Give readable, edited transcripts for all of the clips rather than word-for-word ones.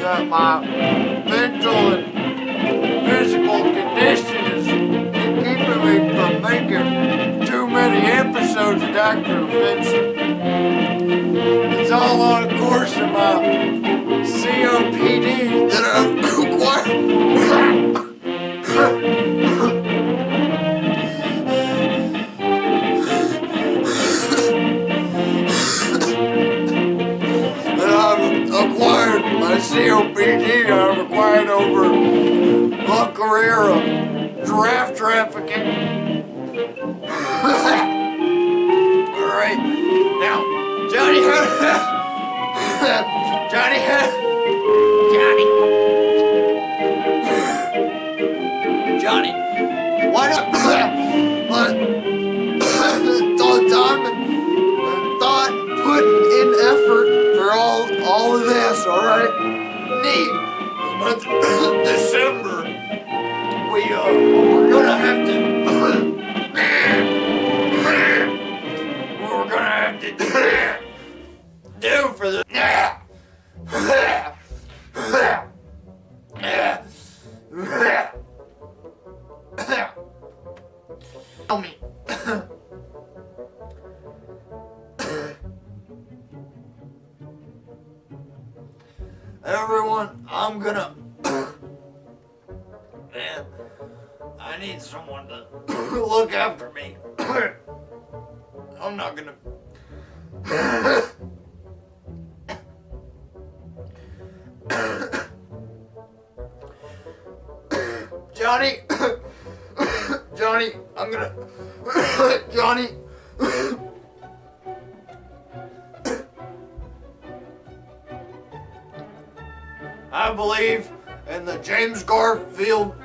That my mental and physical condition is keeping me from making too many episodes of Dr. Offensive. It's all on the course of my COPD that I've acquired. My COPD I've acquired over a career of giraffe trafficking. Alright, now, Johnny, Johnny, why not time and thought, put in effort for all of this, alright? December, we're gonna have to do for the tell me. Everyone, I'm gonna man, I need someone to look after me. I'm not gonna Johnny, I'm gonna Johnny. I believe in the James Garfield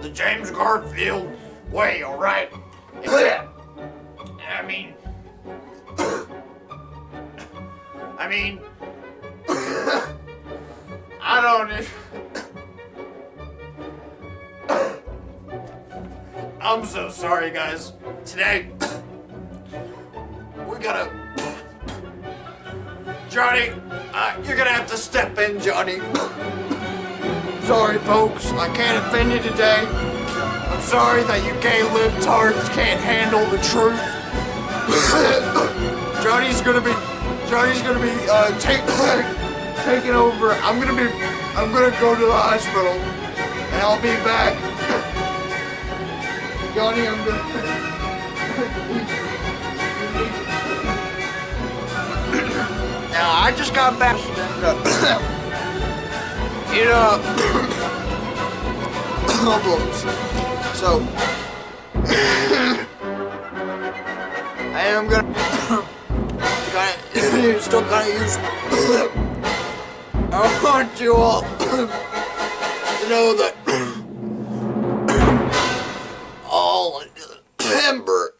the James Garfield way, alright? I mean I don't I'm so sorry, guys. Today we gotta Johnny, you're gonna have to step in, Johnny. Sorry, folks, I can't offend you today. I'm sorry that you gay libtards can't handle the truth. Johnny's gonna be taking over. I'm gonna go to the hospital, and I'll be back. Johnny, I'm gonna. Now, I just got back problems. So, I am gonna still kind of use. I want you all to know that all in December.